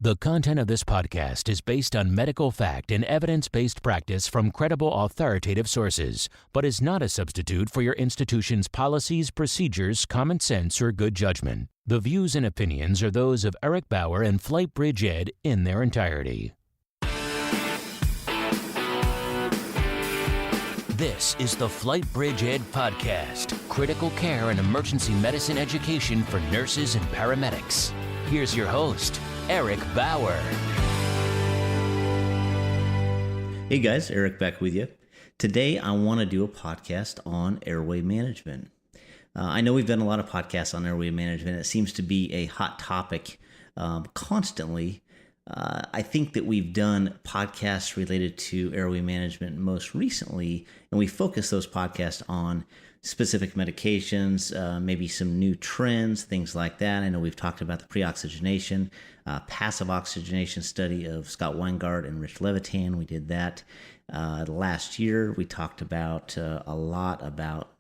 The content of this podcast is based on medical fact and evidence-based practice from credible authoritative sources, but is not a substitute for your institution's policies, procedures, common sense, or good judgment. The views and opinions are those of Eric Bauer and FlightBridgeED in their entirety. This is the FlightBridgeED Podcast, critical care and emergency medicine education for nurses and paramedics. Here's your host, Eric Bauer. Hey guys, Eric back with you. Today I want to do a podcast on airway management. I know we've done a lot of podcasts on airway management. It seems to be a hot topic constantly. I think that we've done podcasts related to airway management most recently, and we focus those podcasts on specific medications, maybe some new trends, things like that. I know we've talked about the pre-oxygenation, passive oxygenation study of Scott Weingart and Rich Levitan. We did that last year. We talked about a lot about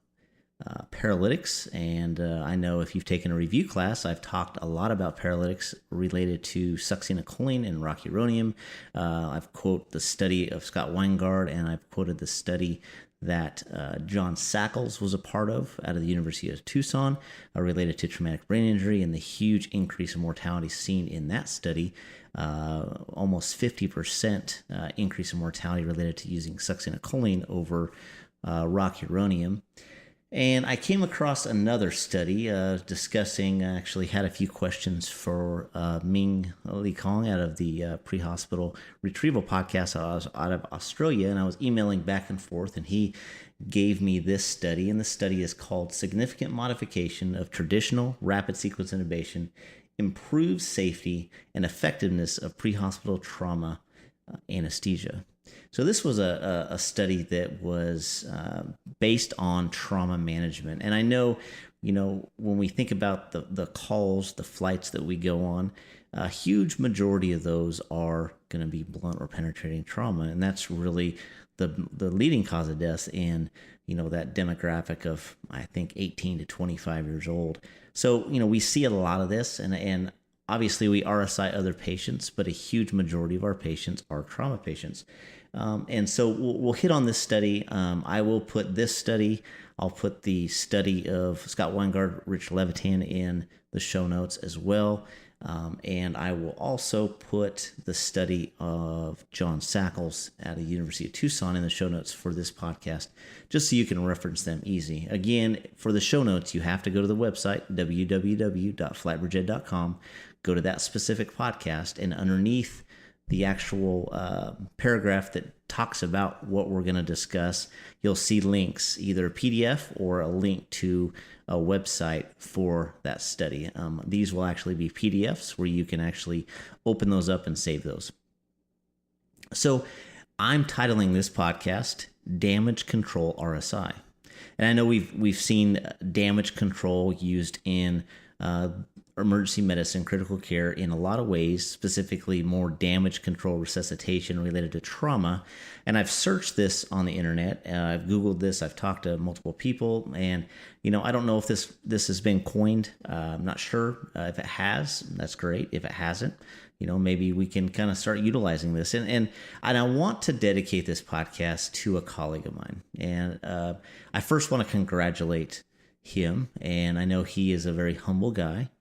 paralytics, and I know if you've taken a review class, I've talked a lot about paralytics related to succinylcholine and rocuronium. I've quoted the study of Scott Weingart, and I've quoted the study that John Sackles was a part of out of the University of Tucson related to traumatic brain injury and the huge increase in mortality seen in that study, almost 50% increase in mortality related to using succinylcholine over rocuronium. And I came across another study discussing, actually had a few questions for Ming Li Kong out of the Pre-Hospital Retrieval Podcast out of Australia, and I was emailing back and forth, and he gave me this study, and the study is called Significant Modification of Traditional Rapid Sequence Intubation Improves Safety and Effectiveness of Pre-Hospital Trauma Anesthesia. So this was a study that was based on trauma management. And I know, when we think about the calls, the flights that we go on, a huge majority of those are going to be blunt or penetrating trauma. And that's really the leading cause of death in, that demographic of, I think, 18 to 25 years old. So, we see a lot of this, and obviously, we RSI other patients, but a huge majority of our patients are trauma patients. And so we'll hit on this study. I will put this study, I'll put the study of Scott Weingart, Rich Levitan in the show notes as well. And I will also put the study of John Sackles at the University of Tucson in the show notes for this podcast, just so you can reference them easy. Again, for the show notes, you have to go to the website, www.flightbridgeed.com, go to that specific podcast, and underneath the actual paragraph that talks about what we're going to discuss, you'll see links, either a PDF or a link to a website for that study. These will actually be PDFs where you can actually open those up and save those. So I'm titling this podcast Damage Control RSI. And I know we've seen damage control used in emergency medicine, critical care in a lot of ways, specifically more damage control resuscitation related to trauma. And I've searched this on the internet. I've Googled this. I've talked to multiple people. And, I don't know if this has been coined. I'm not sure. If it has, that's great. If it hasn't, maybe we can kind of start utilizing this. And I want to dedicate this podcast to a colleague of mine. And I first want to congratulate him. And I know he is a very humble guy.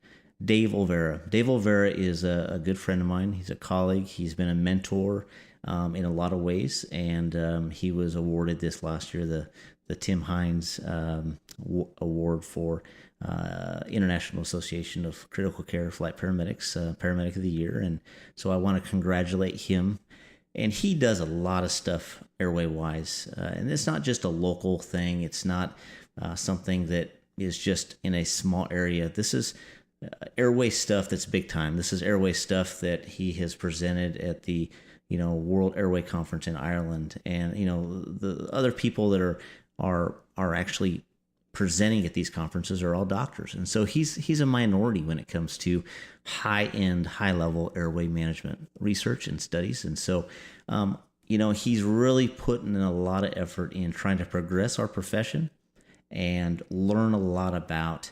Dave Olvera. Dave Olvera is a good friend of mine. He's a colleague. He's been a mentor in a lot of ways, and he was awarded this last year the Tim Hines Award for International Association of Critical Care Flight Paramedics, Paramedic of the Year. And so I want to congratulate him. And he does a lot of stuff airway-wise, and it's not just a local thing. It's not something that is just in a small area. This is airway stuff that's big time. This is airway stuff that he has presented at the World Airway Conference in Ireland, and the other people that are actually presenting at these conferences are all doctors, and so he's a minority when it comes to high-end, high-level airway management research and studies. And so he's really putting in a lot of effort in trying to progress our profession and learn a lot about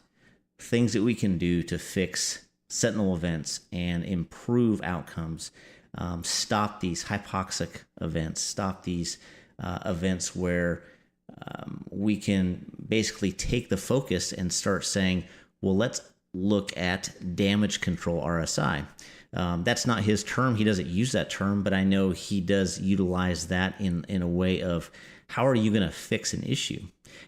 things that we can do to fix sentinel events and improve outcomes, stop these hypoxic events, stop these events where we can basically take the focus and start saying, well, let's look at damage control RSI. That's not his term. He doesn't use that term, but I know he does utilize that in a way of how are you going to fix an issue?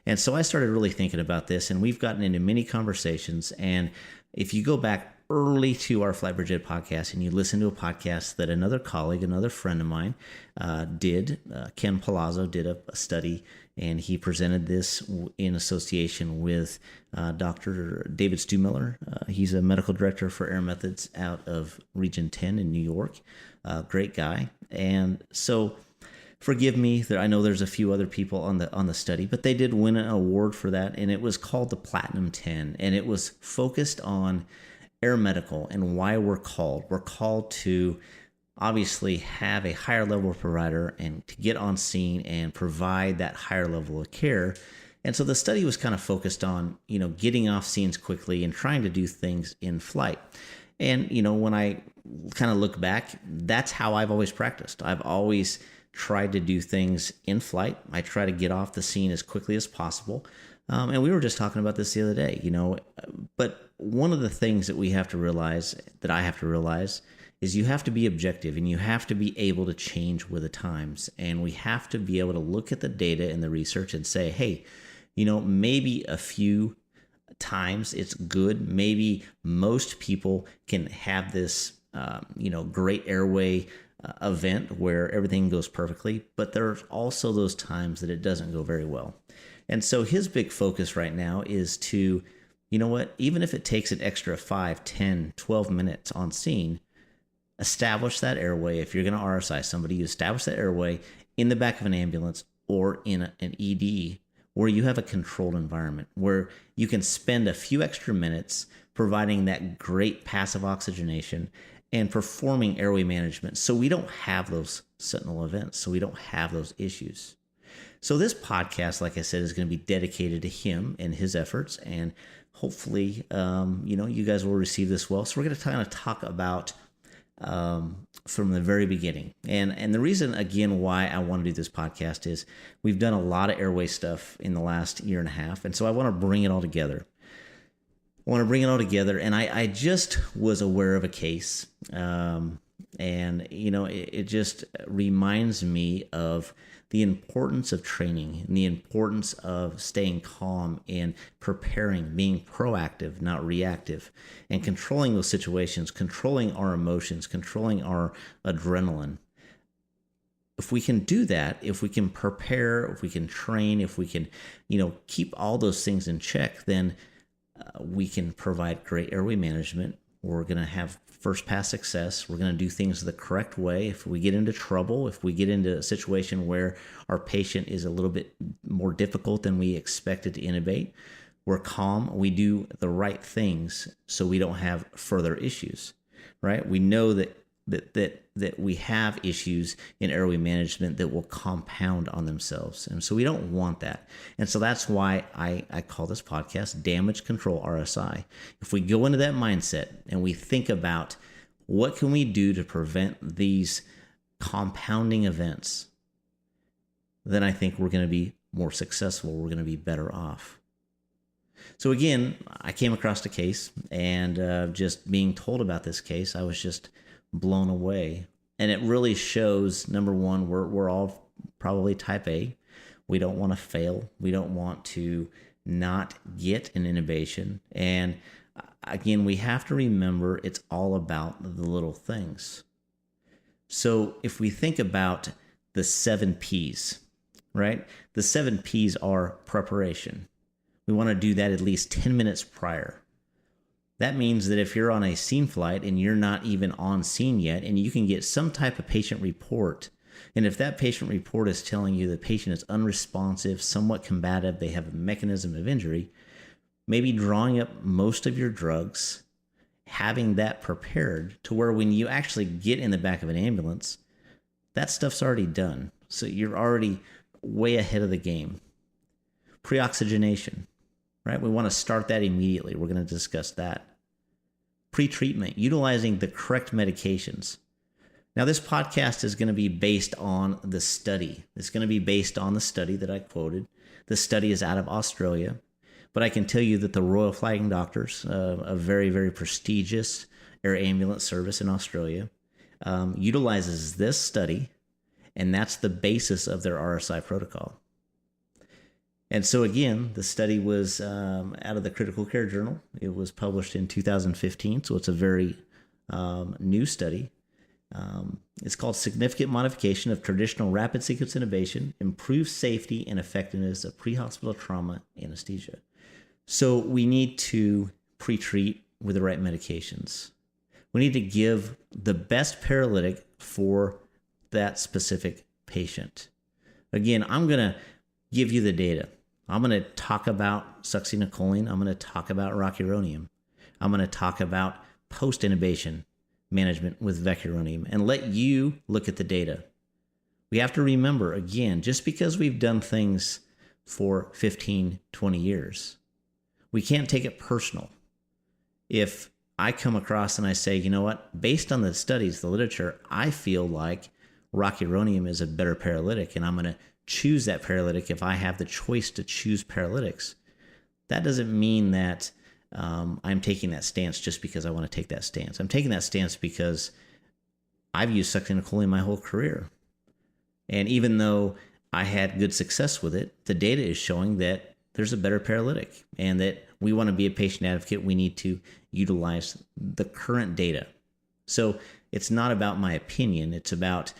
And so I started really thinking about this, and we've gotten into many conversations. And if you go back early to our FlightBridgeED podcast and you listen to a podcast that another colleague, another friend of mine did, Ken Palazzo did a study, and he presented this in association with Dr. David Stuemiller. He's a medical director for Air Methods out of Region 10 in New York. Great guy. And so forgive me, I know there's a few other people on the study, but they did win an award for that, and it was called the Platinum 10, and it was focused on air medical and why we're called. We're called to obviously have a higher level provider and to get on scene and provide that higher level of care. And so the study was kind of focused on, getting off scenes quickly and trying to do things in flight. And, when I kind of look back, that's how I've always practiced. I've always tried to do things in flight. I try to get off the scene as quickly as possible. And we were just talking about this the other day, but one of the things that we have to realize, that I have to realize, is you have to be objective and you have to be able to change with the times. And we have to be able to look at the data and the research and say, hey, maybe a few times it's good. Maybe most people can have this, great airway event where everything goes perfectly, but there's also those times that it doesn't go very well. And so his big focus right now is to, even if it takes an extra 5, 10, 12 minutes on scene, establish that airway. If you're going to RSI somebody, you establish that airway in the back of an ambulance or in an ED where you have a controlled environment, where you can spend a few extra minutes providing that great passive oxygenation and performing airway management, so we don't have those sentinel events, so we don't have those issues. So this podcast, like I said, is going to be dedicated to him and his efforts, and hopefully, you guys will receive this well. So we're going to kind of talk about from the very beginning, and the reason again why I want to do this podcast is we've done a lot of airway stuff in the last year and a half, and so I want to bring it all together. And I just was aware of a case, and it just reminds me of the importance of training and the importance of staying calm and preparing, being proactive, not reactive, and controlling those situations, controlling our emotions, controlling our adrenaline. If we can do that, if we can prepare, if we can train, if we can, keep all those things in check, then we can provide great airway management. We're going to have first pass success. We're going to do things the correct way. If we get into trouble, if we get into a situation where our patient is a little bit more difficult than we expected to intubate, we're calm. We do the right things so we don't have further issues, right? We know that we have issues in airway management that will compound on themselves. And so we don't want that. And so that's why I call this podcast Damage Control RSI. If we go into that mindset and we think about what can we do to prevent these compounding events, then I think we're going to be more successful. We're going to be better off. So again, I came across a case, and just being told about this case, I was just blown away. And it really shows, number one, we're all probably type A. We don't want to fail. We don't want to not get an intubation. And again, we have to remember it's all about the little things. So if we think about the 7 Ps, right? The 7 Ps are preparation. We want to do that at least 10 minutes prior. That means that if you're on a scene flight and you're not even on scene yet, and you can get some type of patient report, and if that patient report is telling you the patient is unresponsive, somewhat combative, they have a mechanism of injury, maybe drawing up most of your drugs, having that prepared to where when you actually get in the back of an ambulance, that stuff's already done. So you're already way ahead of the game. Pre-oxygenation, right? We want to start that immediately. We're going to discuss that. pre-treatment, utilizing the correct medications. Now, this podcast is going to be based on the study. It's going to be based on the study that I quoted. The study is out of Australia, but I can tell you that the Royal Flying Doctors, a very, very prestigious air ambulance service in Australia, utilizes this study, and that's the basis of their RSI protocol. And so again, the study was out of the Critical Care Journal. It was published in 2015, so it's a very new study. It's called Significant Modification of Traditional Rapid Sequence Intubation, Improves Safety and Effectiveness of Pre-Hospital Trauma Anesthesia. So we need to pre-treat with the right medications. We need to give the best paralytic for that specific patient. Again, I'm going to give you the data. I'm going to talk about succinylcholine. I'm going to talk about rocuronium. I'm going to talk about post-intubation management with vecuronium and let you look at the data. We have to remember, again, just because we've done things for 15, 20 years, we can't take it personal. If I come across and I say, you know what, based on the studies, the literature, I feel like rocuronium is a better paralytic, and I'm going to choose that paralytic if I have the choice to choose paralytics. That doesn't mean that I'm taking that stance just because I want to take that stance. I'm taking that stance because I've used succinylcholine my whole career. And even though I had good success with it, the data is showing that there's a better paralytic, and that we want to be a patient advocate. We need to utilize the current data. So it's not about my opinion. It's about,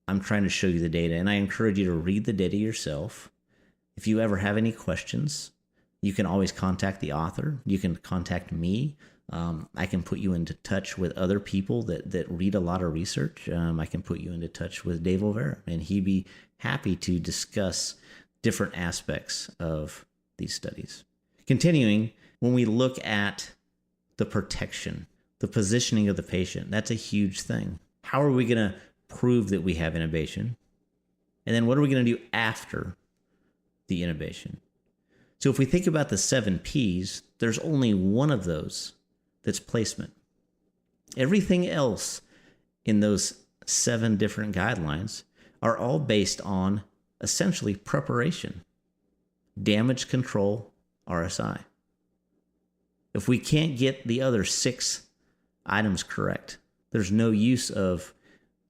I'm trying to show you the data, and I encourage you to read the data yourself. If you ever have any questions, you can always contact the author. You can contact me. I can put you into touch with other people that read a lot of research. I can put you into touch with Dave Olvera, and he'd be happy to discuss different aspects of these studies. Continuing, when we look at the protection, the positioning of the patient, that's a huge thing. How are we going to prove that we have intubation? And then what are we going to do after the intubation? So if we think about the 7 Ps, there's only one of those that's placement. Everything else in those 7 different guidelines are all based on essentially preparation, damage control, RSI. If we can't get the other 6 items correct, there's no use of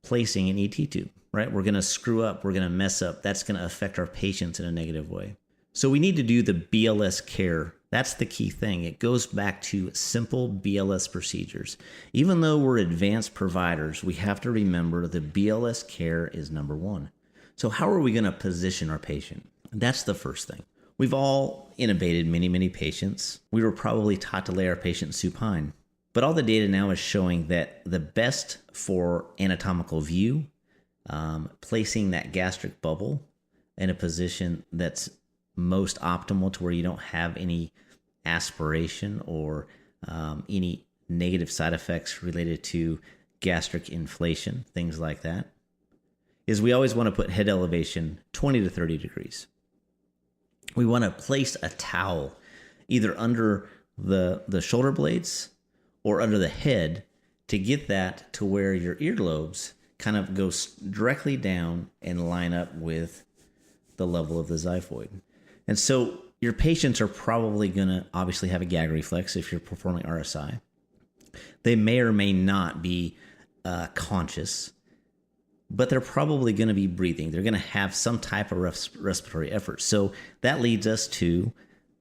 placing an ET tube, right? We're going to screw up. We're going to mess up. That's going to affect our patients in a negative way. So we need to do the BLS care. That's the key thing. It goes back to simple BLS procedures. Even though we're advanced providers, we have to remember the BLS care is number one. So how are we going to position our patient? That's the first thing. We've all intubated many, many patients. We were probably taught to lay our patient supine. But all the data now is showing that the best for anatomical view, placing that gastric bubble in a position that's most optimal to where you don't have any aspiration or any negative side effects related to gastric inflation, things like that, is we always want to put head elevation 20 to 30 degrees. We want to place a towel either under the shoulder blades or under the head to get that to where your earlobes kind of go directly down and line up with the level of the xiphoid. And so your patients are probably going to obviously have a gag reflex if you're performing RSI. They may or may not be conscious, but they're probably going to be breathing. They're going to have some type of respiratory effort. So that leads us to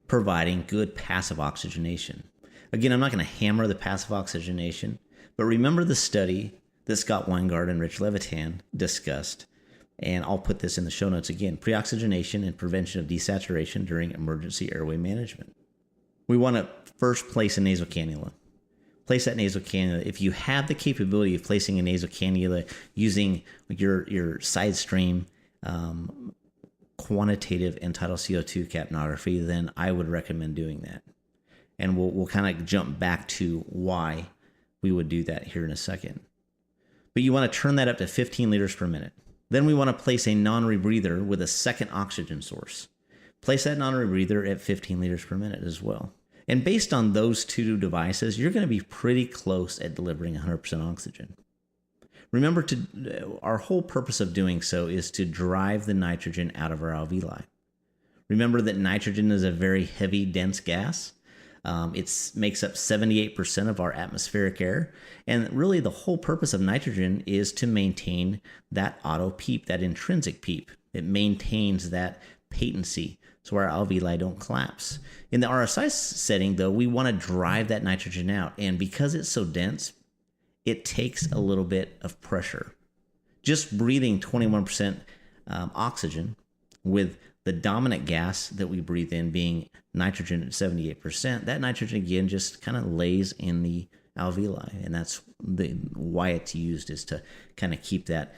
providing good passive oxygenation. Again, I'm not going to hammer the passive oxygenation, but remember the study that Scott Weingart and Rich Levitan discussed. And I'll put this in the show notes again. Pre-oxygenation and prevention of desaturation during emergency airway management. We want to first place a nasal cannula. Place that nasal cannula. If you have the capability of placing a nasal cannula using your side stream quantitative end-tidal CO2 capnography, then I would recommend doing that. And we'll kind of jump back to why we would do that here in a second. But you want to turn that up to 15 liters per minute. Then we want to place a non-rebreather with a second oxygen source. Place that non-rebreather at 15 liters per minute as well. And based on those two devices, you're going to be pretty close at delivering 100% oxygen. Remember, our whole purpose of doing so is to drive the nitrogen out of our alveoli. Remember that nitrogen is a very heavy, dense gas. It makes up 78% of our atmospheric air. And really the whole purpose of nitrogen is to maintain that auto PEEP, that intrinsic PEEP. It maintains that patency so our alveoli don't collapse. In the RSI setting, though, we want to drive that nitrogen out. And because it's so dense, it takes a little bit of pressure. Just breathing 21% oxygen with the dominant gas that we breathe in being nitrogen at 78%, that nitrogen again just kind of lays in the alveoli. And that's why it's used, is to kind of keep that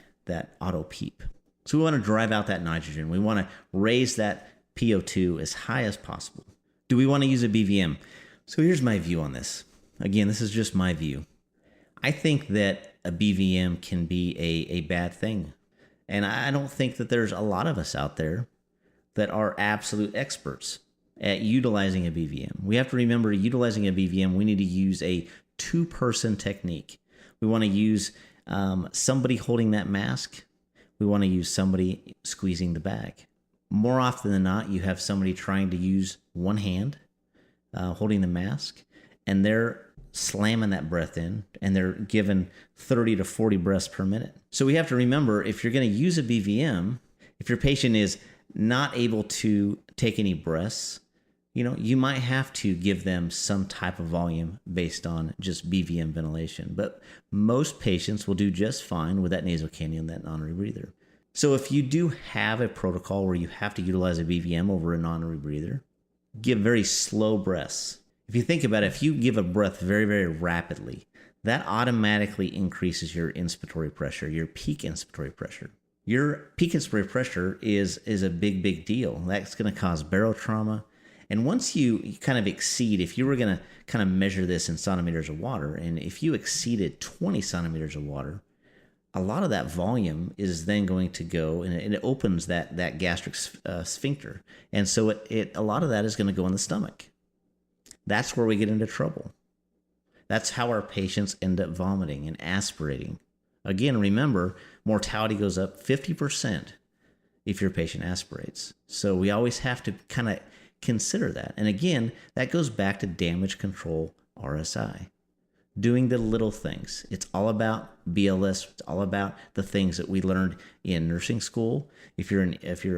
auto PEEP. So we want to drive out that nitrogen. We want to raise that PO2 as high as possible. Do we want to use a BVM? So here's my view on this. Again, this is just my view. I think that a BVM can be a bad thing. And I don't think that there's a lot of us out there that are absolute experts at utilizing a BVM. We have to remember, utilizing a BVM, we need to use a two-person technique. We want to use somebody holding that mask. We want to use somebody squeezing the bag. More often than not, you have somebody trying to use one hand holding the mask, and they're slamming that breath in, and they're given 30 to 40 breaths per minute. So we have to remember, if you're going to use a BVM, if your patient is not able to take any breaths, you might have to give them some type of volume based on just BVM ventilation. But most patients will do just fine with that nasal cannula, that non-rebreather. So if you do have a protocol where you have to utilize a BVM over a non-rebreather, give very slow breaths. If you think about it, if you give a breath very, very rapidly, that automatically increases your inspiratory pressure, your peak inspiratory pressure. Your peak inspiratory pressure is a big, big deal. That's going to cause barotrauma. And once you kind of exceed, if you were going to kind of measure this in centimeters of water, and if you exceeded 20 centimeters of water, a lot of that volume is then going to go, and it opens that gastric sphincter. And so a lot of that is going to go in the stomach. That's where we get into trouble. That's how our patients end up vomiting and aspirating. Again, remember, mortality goes up 50% if your patient aspirates. So we always have to kind of consider that. And again, that goes back to damage control RSI. Doing the little things. It's all about BLS. It's all about the things that we learned in nursing school. If you're a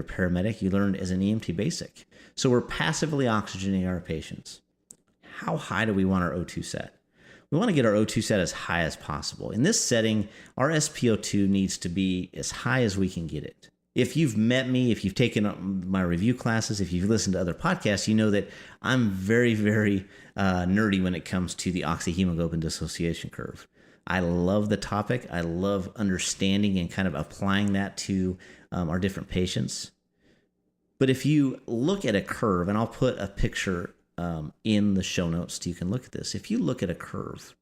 paramedic, you learned as an EMT basic. So we're passively oxygenating our patients. How high do we want our O2 set? We want to get our O2 set as high as possible. In this setting, our SpO2 needs to be as high as we can get it. If you've met me, if you've taken my review classes, if you've listened to other podcasts, you know that I'm very, very nerdy when it comes to the oxyhemoglobin dissociation curve. I love the topic. I love understanding and kind of applying that to our different patients. But if you look at a curve, and I'll put a picture in the show notes so you can look at this. If you look at a curve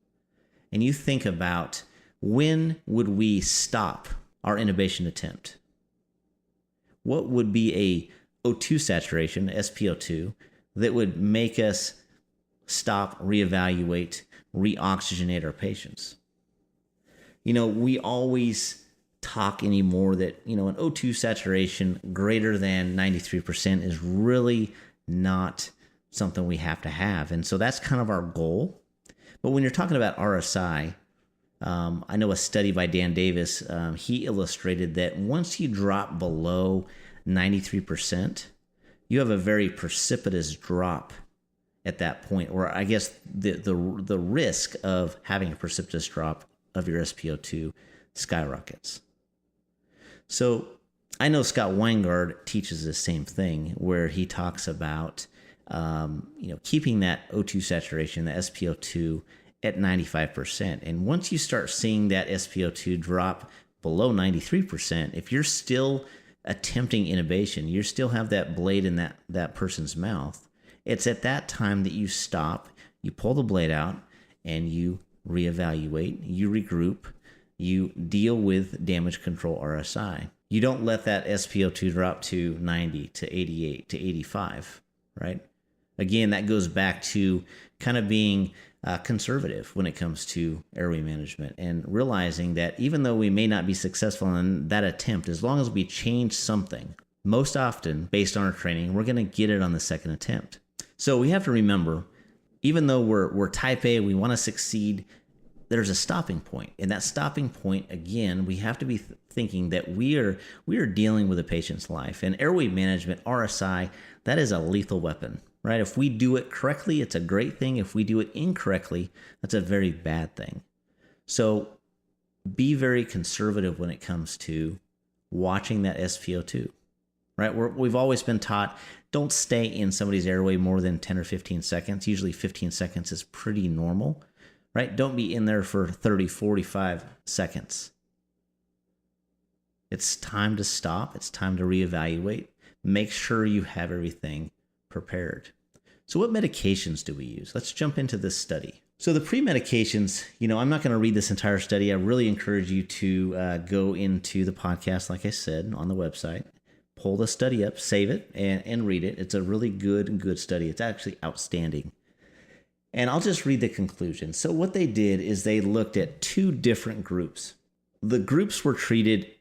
and you think about when would we stop our intubation attempt, what would be a O2 saturation, SpO2, that would make us stop, reevaluate, reoxygenate our patients? We always talk anymore that, an O2 saturation greater than 93% is really not something we have to have. And so that's kind of our goal. But when you're talking about RSI, I know a study by Dan Davis, he illustrated that once you drop below 93%, you have a very precipitous drop at that point, or I guess the risk of having a precipitous drop of your SpO2 skyrockets. So I know Scott Weingard teaches the same thing, where he talks about keeping that O2 saturation, the SpO2, at 95%. And once you start seeing that SpO2 drop below 93%, if you're still attempting intubation, you still have that blade in that person's mouth, it's at that time that you stop, you pull the blade out, and you reevaluate, you regroup, you deal with damage control RSI. You don't let that SpO2 drop to 90, to 88, to 85, right? Again, that goes back to kind of being conservative when it comes to airway management and realizing that even though we may not be successful in that attempt, as long as we change something, most often based on our training, we're going to get it on the second attempt. So we have to remember, even though we're type A, we want to succeed, there's a stopping point. And that stopping point, again, we have to be thinking that we are dealing with a patient's life. And airway management, RSI, that is a lethal weapon, right? If we do it correctly, it's a great thing. If we do it incorrectly, that's a very bad thing. So be very conservative when it comes to watching that SpO2, right? We've always been taught, don't stay in somebody's airway more than 10 or 15 seconds. Usually 15 seconds is pretty normal, right? Don't be in there for 30, 45 seconds. It's time to stop. It's time to reevaluate. Make sure you have everything prepared. So what medications do we use? Let's jump into this study. So the pre-medications, I'm not going to read this entire study. I really encourage you to go into the podcast, like I said, on the website. Pull the study up, save it, and read it. It's a really good study. It's actually outstanding. And I'll just read the conclusion. So what they did is they looked at two different groups. The groups were treated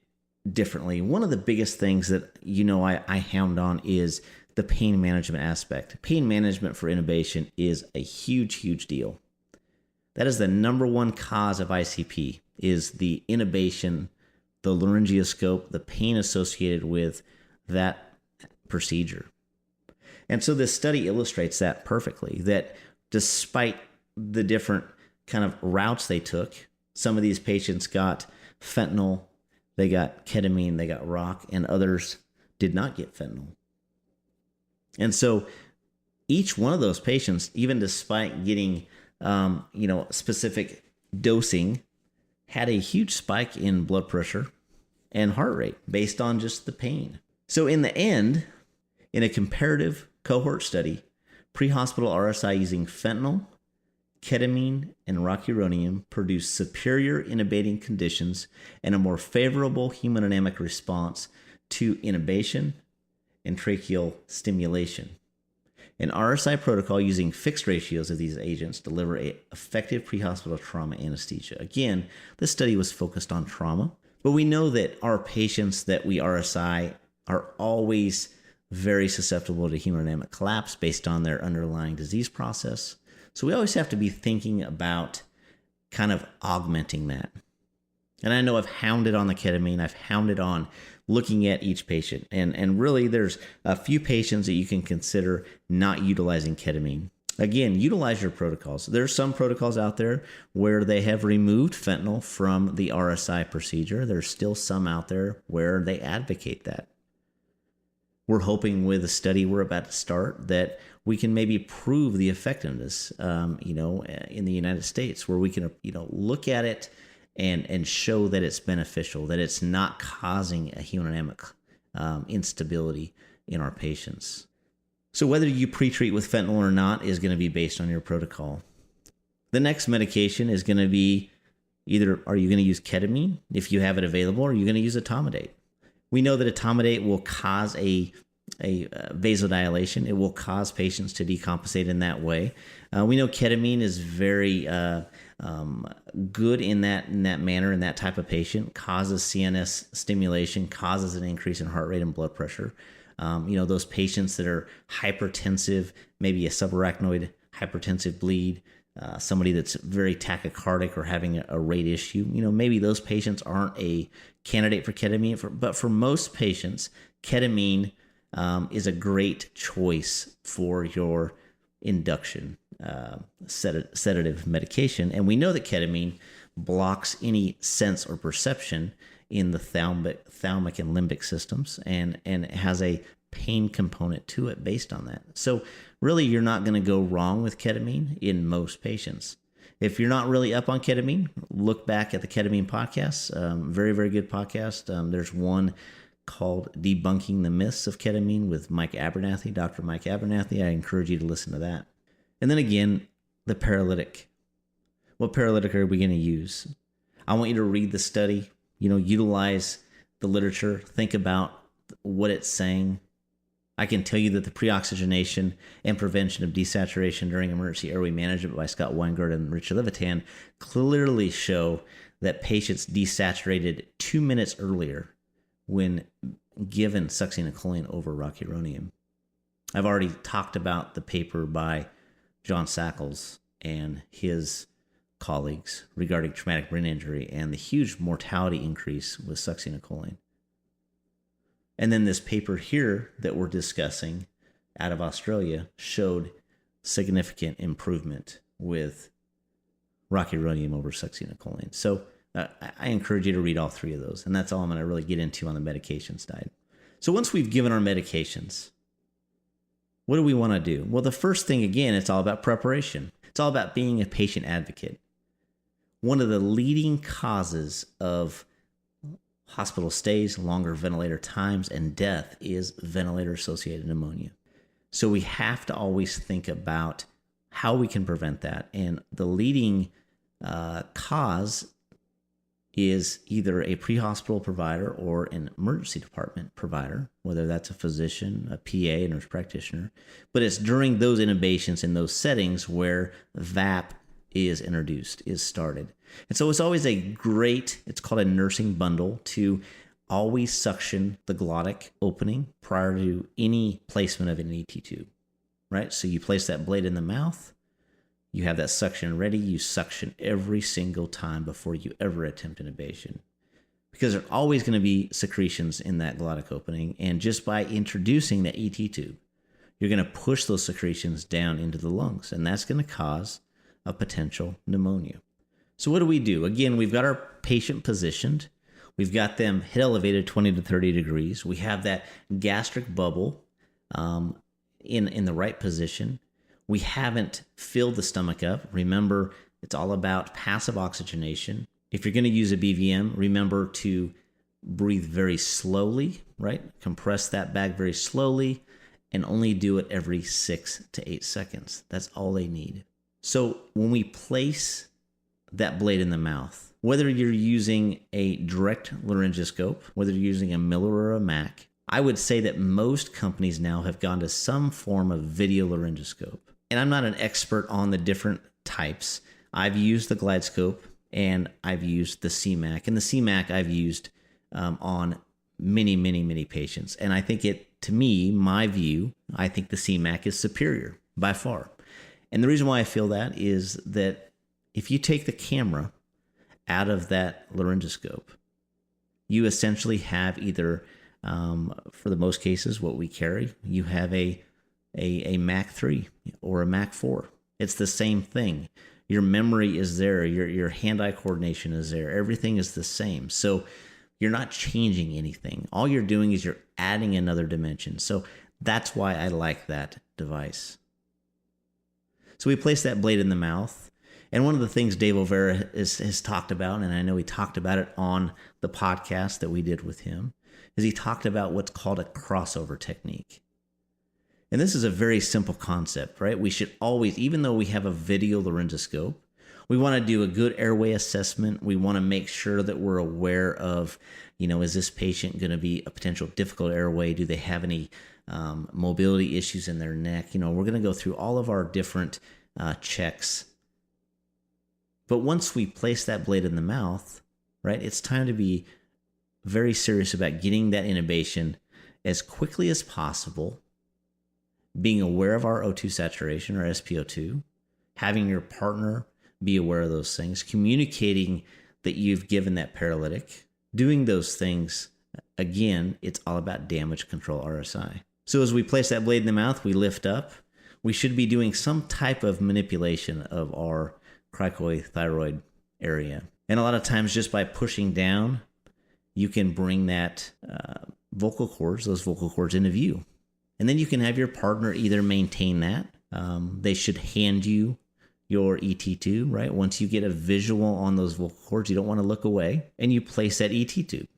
differently. One of the biggest things that I hound on is the pain management aspect. Pain management for intubation is a huge deal. That is the number one cause of ICP, is the intubation, the laryngoscope, the pain associated with that procedure. And so this study illustrates that perfectly, that despite the different kind of routes they took, some of these patients got fentanyl, they got ketamine, they got rock, and others did not get fentanyl. And so each one of those patients, even despite getting, specific dosing, had a huge spike in blood pressure and heart rate based on just the pain. So in the end, in a comparative cohort study, pre-hospital RSI using fentanyl, ketamine, and rocuronium produced superior intubating conditions and a more favorable hemodynamic response to intubation and tracheal stimulation. An RSI protocol using fixed ratios of these agents deliver an effective pre-hospital trauma anesthesia. Again, this study was focused on trauma, but we know that our patients that we RSI are always very susceptible to hemodynamic collapse based on their underlying disease process. So we always have to be thinking about kind of augmenting that. And I know I've hounded on the ketamine, I've hounded on looking at each patient. And really there's a few patients that you can consider not utilizing ketamine. Again, utilize your protocols. There's some protocols out there where they have removed fentanyl from the RSI procedure. There's still some out there where they advocate that. We're hoping with a study we're about to start that we can maybe prove the effectiveness, in the United States, where we can, look at it and show that it's beneficial, that it's not causing a hemodynamic instability in our patients. So whether you pre-treat with fentanyl or not is going to be based on your protocol. The next medication is going to be either are you going to use ketamine if you have it available, or are you going to use etomidate? We know that etomidate will cause a vasodilation. It will cause patients to decompensate in that way. We know ketamine is very good in that manner, in that type of patient, causes CNS stimulation, causes an increase in heart rate and blood pressure. Those patients that are hypertensive, maybe a subarachnoid hypertensive bleed, somebody that's very tachycardic or having a rate issue, maybe those patients aren't a candidate for ketamine. But for most patients, ketamine is a great choice for your induction sedative medication. And we know that ketamine blocks any sense or perception in the thalamic and limbic systems, and it has a pain component to it based on that. So really, you're not going to go wrong with ketamine in most patients. If you're not really up on ketamine, look back at the ketamine podcast. Very, very good podcast. There's one called Debunking the Myths of Ketamine with Mike Abernathy, Dr. Mike Abernathy. I encourage you to listen to that. And then again, the paralytic. What paralytic are we going to use? I want you to read the study, utilize the literature, think about what it's saying, I can tell you that the pre-oxygenation and prevention of desaturation during emergency airway management by Scott Weingart and Richard Levitan clearly show that patients desaturated 2 minutes earlier when given succinylcholine over rocuronium. I've already talked about the paper by John Sackles and his colleagues regarding traumatic brain injury and the huge mortality increase with succinylcholine. And then this paper here that we're discussing out of Australia showed significant improvement with rocuronium over succinylcholine. So I encourage you to read all three of those. And that's all I'm going to really get into on the medications side. So once we've given our medications, what do we want to do? Well, the first thing, again, it's all about preparation. It's all about being a patient advocate. One of the leading causes of hospital stays, longer ventilator times, and death is ventilator-associated pneumonia. So we have to always think about how we can prevent that. And the leading cause is either a pre-hospital provider or an emergency department provider, whether that's a physician, a PA, a nurse practitioner. But it's during those intubations in those settings where VAP is introduced, is started. And so it's always it's called a nursing bundle, to always suction the glottic opening prior to any placement of an ET tube, right? So you place that blade in the mouth, you have that suction ready, you suction every single time before you ever attempt intubation. Because there are always going to be secretions in that glottic opening, and just by introducing that ET tube, you're going to push those secretions down into the lungs, and that's going to cause a potential pneumonia. So what do we do? Again, we've got our patient positioned. We've got them head elevated 20 to 30 degrees. We have that gastric bubble in the right position. We haven't filled the stomach up. Remember, it's all about passive oxygenation. If you're going to use a BVM, remember to breathe very slowly, right? Compress that bag very slowly and only do it every 6 to 8 seconds. That's all they need. So when we place that blade in the mouth, whether you're using a direct laryngoscope, whether you're using a Miller or a Mac, I would say that most companies now have gone to some form of video laryngoscope. And I'm not an expert on the different types. I've used the GlideScope and I've used the CMAC. And the CMAC I've used on many, many, many patients. And I think to me, my view, I think the CMAC is superior by far. And the reason why I feel that is that if you take the camera out of that laryngoscope, you essentially have either, for the most cases, what we carry, you have a Mac 3 or a Mac 4. It's the same thing. Your memory is there. Your hand-eye coordination is there. Everything is the same. So you're not changing anything. All you're doing is you're adding another dimension. So that's why I like that device. So we place that blade in the mouth. And one of the things Dave O'Vera has talked about, and I know he talked about it on the podcast that we did with him, is he talked about what's called a crossover technique. And this is a very simple concept, right? We should always, even though we have a video laryngoscope, we want to do a good airway assessment. We want to make sure that we're aware of, is this patient going to be a potential difficult airway? Do they have any mobility issues in their neck? We're going to go through all of our different checks. But once we place that blade in the mouth, right, it's time to be very serious about getting that intubation as quickly as possible, being aware of our O2 saturation or SpO2, having your partner be aware of those things, communicating that you've given that paralytic, doing those things. Again, it's all about damage control RSI. So as we place that blade in the mouth, we lift up. We should be doing some type of manipulation of our cricothyroid area. And a lot of times just by pushing down, you can bring that those vocal cords into view. And then you can have your partner either maintain that. They should hand you your ET tube, right? Once you get a visual on those vocal cords, you don't want to look away, and you place that ET tube.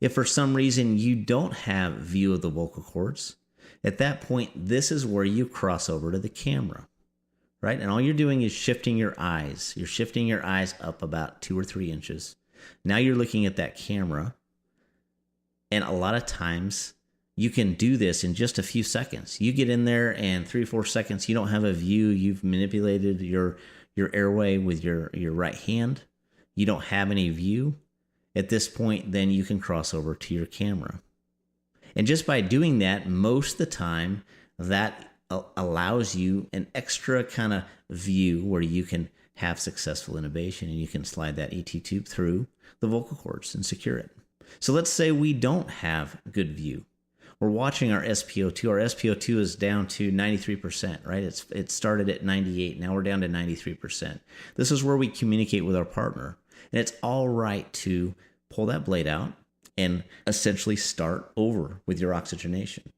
If for some reason you don't have view of the vocal cords, at that point, this is where you cross over to the camera, right? And all you're doing is shifting your eyes. You're shifting your eyes up about 2 or 3 inches. Now you're looking at that camera, and a lot of times you can do this in just a few seconds. You get in there and 3 or 4 seconds, you don't have a view. You've manipulated your airway with your right hand. You don't have any view. At this point, then you can cross over to your camera. And just by doing that, most of the time, that allows you an extra kind of view where you can have successful intubation, and you can slide that ET tube through the vocal cords and secure it. So let's say we don't have good view. We're watching our SpO2. Our SpO2 is down to 93%, right? It started at 98. Now we're down to 93%. This is where we communicate with our partner. And it's all right to pull that blade out and essentially start over with your oxygenation.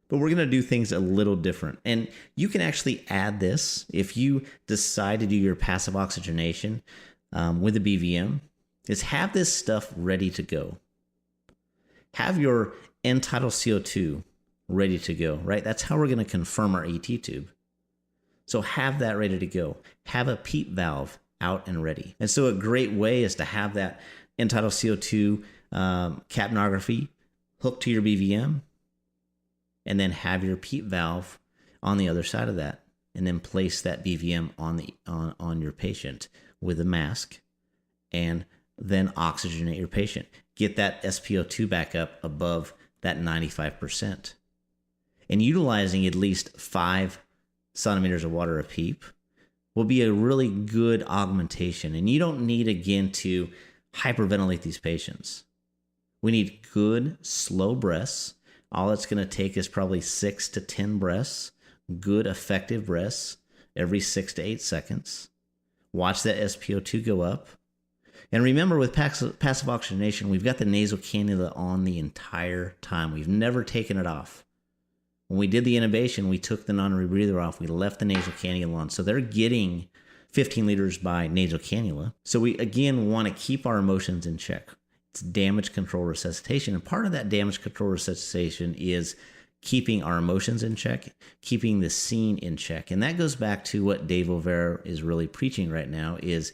But we're going to do things a little different. And you can actually add this if you decide to do your passive oxygenation with a BVM, is have this stuff ready to go. Have your end tidal CO2 ready to go, right? That's how we're going to confirm our ET tube. So have that ready to go. Have a PEEP valve out and ready. And so a great way is to have that end tidal CO2 capnography hooked to your BVM, and then have your PEEP valve on the other side of that, and then place that BVM on your patient with a mask, and then oxygenate your patient. Get that SpO2 back up above that 95%. And utilizing at least 5 centimeters of water a PEEP will be a really good augmentation. And you don't need, again, to hyperventilate these patients. We need good, slow breaths. All it's going to take is probably 6 to 10 breaths, good, effective breaths every 6 to 8 seconds. Watch that SpO2 go up. And remember, with passive oxygenation, we've got the nasal cannula on the entire time. We've never taken it off. When we did the intubation, we took the non-rebreather off. We left the nasal cannula on. So they're getting 15 liters by nasal cannula. So we, again, want to keep our emotions in check. It's damage control resuscitation. And part of that damage control resuscitation is keeping our emotions in check, keeping the scene in check. And that goes back to what Dave O'Vera is really preaching right now, is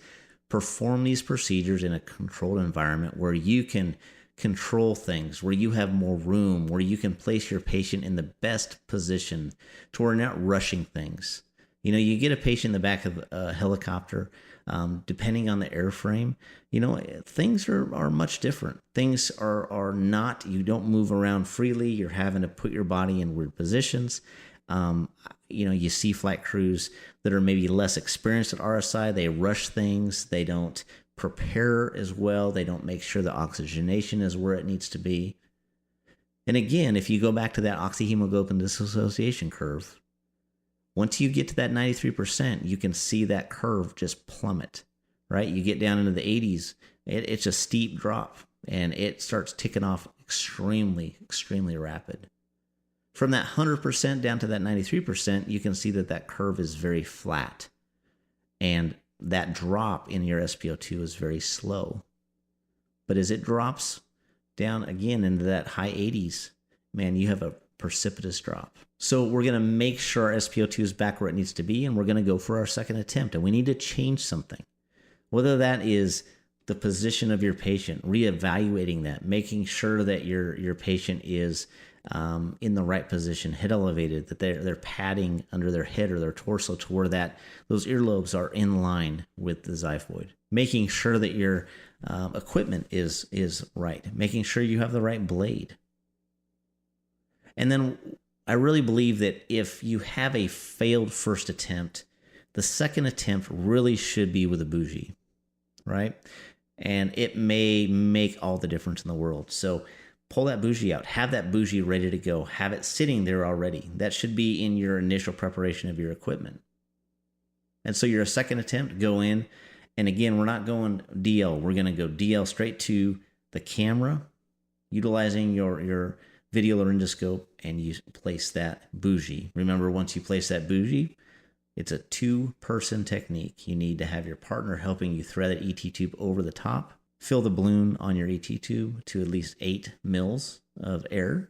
perform these procedures in a controlled environment where you can control things, where you have more room, where you can place your patient in the best position to where you're not rushing things. You know, you get a patient in the back of a helicopter, depending on the airframe, you know, things are much different. Things are not, you don't move around freely. You're having to put your body in weird positions. You know, you see flight crews that are maybe less experienced at RSI. They rush things. They don't prepare as well. They don't make sure the oxygenation is where it needs to be. And again, if you go back to that oxyhemoglobin dissociation curve, once you get to that 93%, you can see that curve just plummet, right? You get down into the 80s, it's a steep drop, and it starts ticking off extremely, extremely rapid. From that 100% down to that 93%, you can see that curve is very flat. And that drop in your SpO2 is very slow. But as it drops down again into that high 80s, man, you have a precipitous drop. So we're going to make sure our SpO2 is back where it needs to be, and we're going to go for our second attempt. And we need to change something. Whether that is the position of your patient, reevaluating that, making sure that your patient is in the right position, head elevated, that they're padding under their head or their torso to where those earlobes are in line with the xiphoid. Making sure that your equipment is right. Making sure you have the right blade. And then I really believe that if you have a failed first attempt, the second attempt really should be with a bougie, right? And it may make all the difference in the world. So pull that bougie out, have that bougie ready to go, have it sitting there already. That should be in your initial preparation of your equipment. And so your second attempt, go in, and again, we're not going DL. We're going to go DL straight to the camera, utilizing your video laryngoscope, and you place that bougie. Remember, once you place that bougie, it's a 2-person technique. You need to have your partner helping you thread that ET tube over the top. Fill the balloon on your ET tube to at least 8 mils of air.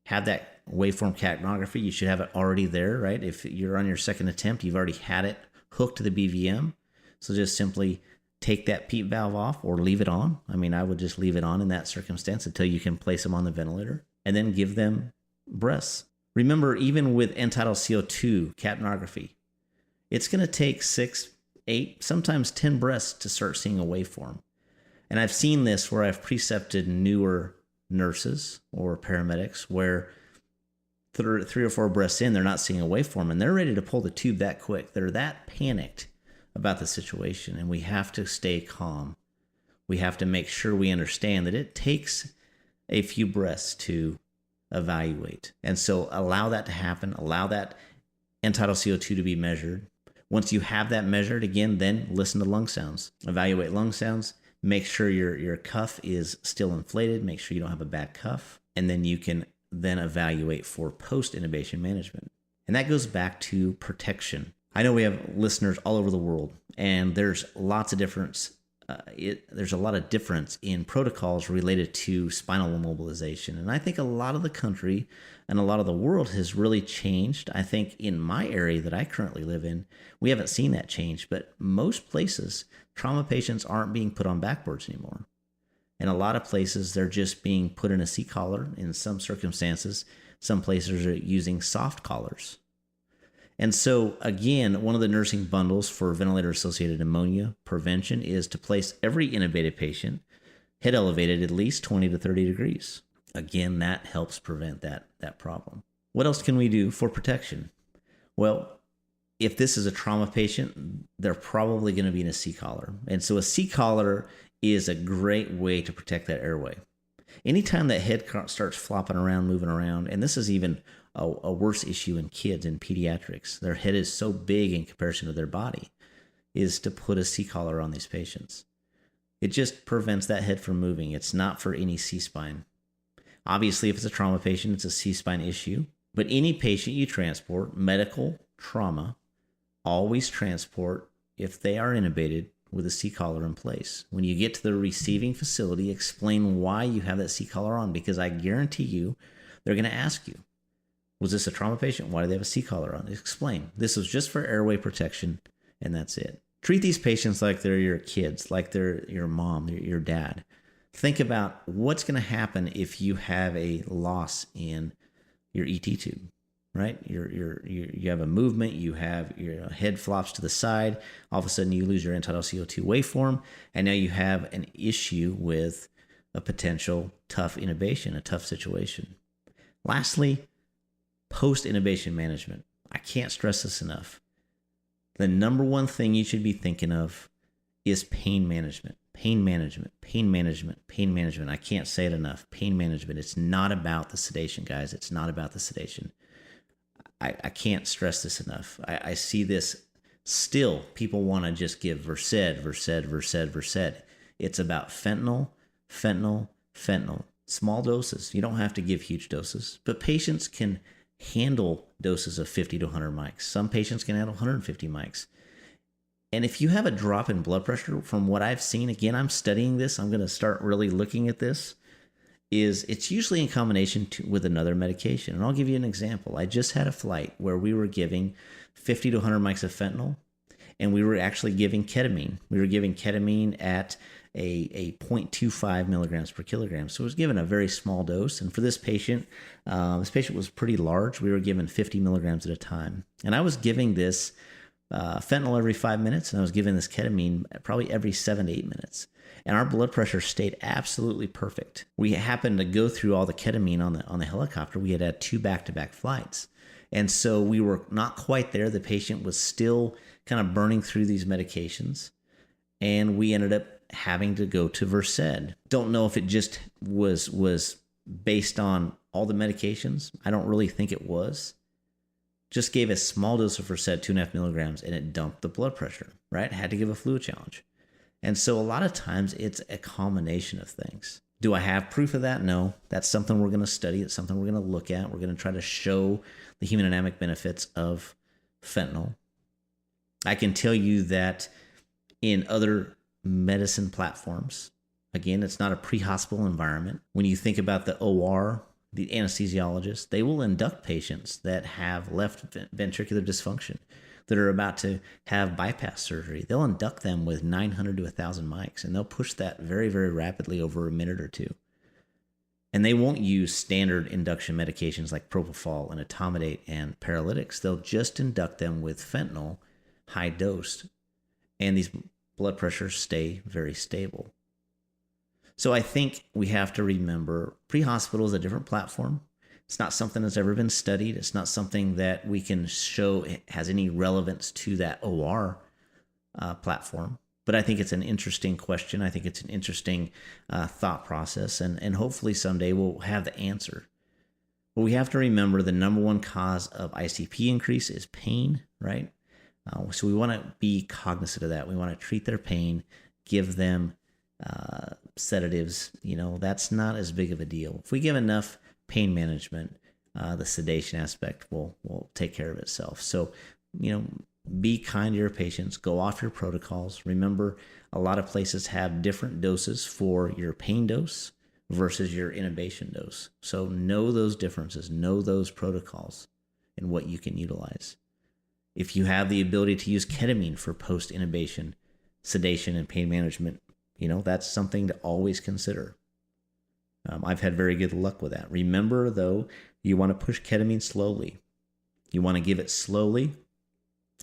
Have that waveform capnography. You should have it already there, right? If you're on your second attempt, you've already had it hooked to the BVM. So just simply take that PEEP valve off or leave it on. I mean, I would just leave it on in that circumstance until you can place them on the ventilator, and then give them breaths. Remember, even with end-tidal CO2 capnography, it's going to take 6, 8, sometimes 10 breaths to start seeing a waveform. And I've seen this where I've precepted newer nurses or paramedics where 3 or 4 breaths in, they're not seeing a waveform, and they're ready to pull the tube that quick. They're that panicked about the situation, and we have to stay calm. We have to make sure we understand that it takes a few breaths to evaluate. And so allow that to happen. Allow that end-tidal CO2 to be measured. Once you have that measured, again, then listen to lung sounds. Evaluate lung sounds. Make sure your cuff is still inflated. Make sure you don't have a bad cuff. And then you can then evaluate for post-intubation management. And that goes back to protection. I know we have listeners all over the world, and there's lots of difference. There's a lot of difference in protocols related to spinal immobilization. And I think a lot of the country and a lot of the world has really changed. I think in my area that I currently live in, we haven't seen that change, but most places, trauma patients aren't being put on backboards anymore. In a lot of places, they're just being put in a C-collar. In some circumstances, some places are using soft collars. And so, again, one of the nursing bundles for ventilator-associated pneumonia prevention is to place every intubated patient head elevated at least 20 to 30 degrees. Again, that helps prevent that problem. What else can we do for protection? Well, if this is a trauma patient, they're probably going to be in a C-collar. And so a C-collar is a great way to protect that airway. Anytime that head starts flopping around, moving around, and this is even a worse issue in kids in pediatrics, their head is so big in comparison to their body, is to put a C-collar on these patients. It just prevents that head from moving. It's not for any C-spine. Obviously, if it's a trauma patient, it's a C-spine issue. But any patient you transport, medical, trauma, always transport, if they are intubated, with a C-collar in place. When you get to the receiving facility, explain why you have that C-collar on, because I guarantee you they're going to ask you, was this a trauma patient? Why do they have a C-collar on? Explain. This was just for airway protection, and that's it. Treat these patients like they're your kids, like they're your mom, your dad. Think about what's going to happen if you have a loss in your ET tube, right? You have a movement, you have your head flops to the side, all of a sudden you lose your end-tidal CO2 waveform, and now you have an issue with a potential tough intubation, a tough situation. Lastly, post-intubation management. I can't stress this enough. The number one thing you should be thinking of is pain management. Pain management, pain management, pain management. I can't say it enough. Pain management. It's not about the sedation, guys. It's not about the sedation. I can't stress this enough. I see this still. People want to just give Versed. It's about fentanyl. Small doses. You don't have to give huge doses, but patients can handle doses of 50 to 100 mics. Some patients can handle 150 mics. And if you have a drop in blood pressure, from what I've seen, again, I'm studying this, I'm going to start really looking at this, is it's usually in combination with another medication. And I'll give you an example. I just had a flight where we were giving 50 to 100 mics of fentanyl, and we were actually giving ketamine. We were giving ketamine at a 0.25 milligrams per kilogram. So it was given a very small dose. And for this patient was pretty large. We were given 50 milligrams at a time. And I was giving this fentanyl every 5 minutes, and I was giving this ketamine probably every 7 to 8 minutes. And our blood pressure stayed absolutely perfect. We happened to go through all the ketamine on the helicopter. We had 2 back-to-back flights. And so we were not quite there. The patient was still kind of burning through these medications. And we ended up having to go to Versed. Don't know if it just was based on all the medications. I don't really think it was. Just gave a small dose of Versed, 2.5 milligrams, and it dumped the blood pressure, right? Had to give a fluid challenge. And so a lot of times it's a combination of things. Do I have proof of that? No. That's something we're going to study. It's something we're going to look at. We're going to try to show the hemodynamic benefits of fentanyl. I can tell you that in other medicine platforms, again, it's not a pre-hospital environment. When you think about the OR, the anesthesiologist, they will induct patients that have left ventricular dysfunction. that are about to have bypass surgery. They'll induct them with 900 to 1,000 mics, and they'll push that very, very rapidly over a minute or two. And they won't use standard induction medications like propofol and etomidate and paralytics. They'll just induct them with fentanyl, high dose, and these blood pressures stay very stable. So I think we have to remember pre-hospital is a different platform. It's not something that's ever been studied. It's not something that we can show has any relevance to that OR platform. But I think it's an interesting question. I think it's an interesting thought process, and hopefully someday we'll have the answer. But we have to remember the number one cause of ICP increase is pain, right? So we want to be cognizant of that. We want to treat their pain, give them sedatives. That's not as big of a deal. If we give enough pain management, the sedation aspect will take care of itself. So, be kind to your patients, go off your protocols. Remember, a lot of places have different doses for your pain dose versus your intubation dose. So know those differences, know those protocols and what you can utilize. If you have the ability to use ketamine for post-intubation, sedation, and pain management, that's something to always consider. I've had very good luck with that. Remember, though, you want to push ketamine slowly. You want to give it slowly.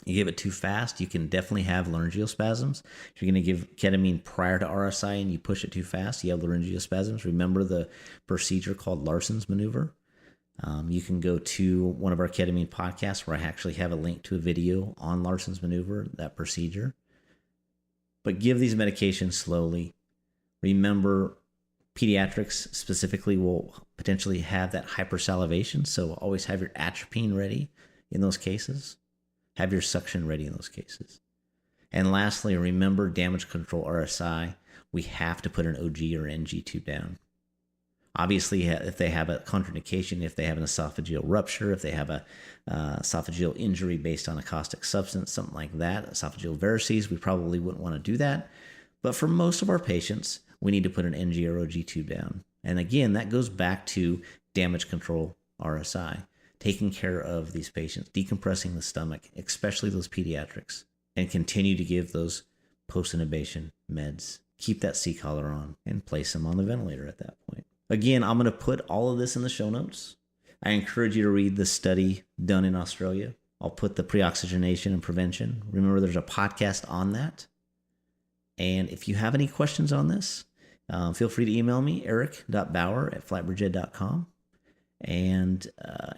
You give it too fast, you can definitely have laryngeal spasms. If you're going to give ketamine prior to RSI and you push it too fast, you have laryngeal spasms. Remember the procedure called Larson's maneuver. You can go to one of our ketamine podcasts where I actually have a link to a video on Larson's maneuver, that procedure. But give these medications slowly. Remember, pediatrics specifically will potentially have that hypersalivation, so always have your atropine ready in those cases. Have your suction ready in those cases. And lastly, remember damage control RSI. We have to put an OG or NG tube down. Obviously, if they have a contraindication, if they have an esophageal rupture, if they have a esophageal injury based on a caustic substance, something like that, esophageal varices, we probably wouldn't want to do that. But for most of our patients, we need to put an NG or OG tube down. And again, that goes back to damage control RSI. Taking care of these patients, decompressing the stomach, especially those pediatrics, and continue to give those post-intubation meds. Keep that C-collar on and place them on the ventilator at that point. Again, I'm going to put all of this in the show notes. I encourage you to read the study done in Australia. I'll put the pre-oxygenation and prevention. Remember, there's a podcast on that. And if you have any questions on this, feel free to email me, eric.bauer@flightbridgeed.com. And,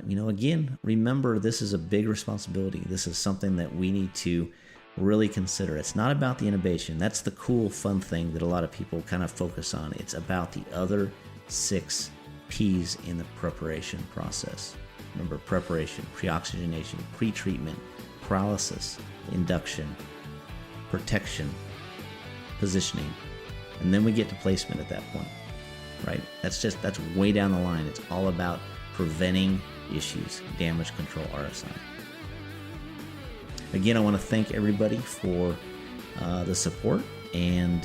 again, remember, this is a big responsibility. This is something that we need to really consider. It's not about the intubation. That's the cool, fun thing that a lot of people kind of focus on. It's about the other 6 P's in the preparation process. Remember, preparation, pre-oxygenation, pre-treatment, paralysis, induction, protection, positioning, and then we get to placement at that point. Right? That's way down the line. It's all about preventing issues, damage control RSI. Again, I want to thank everybody for the support, and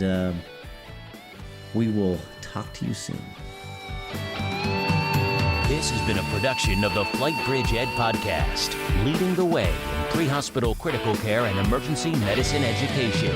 we will talk to you soon. This has been a production of the FlightBridgeED Podcast, leading the way in pre-hospital critical care and emergency medicine education.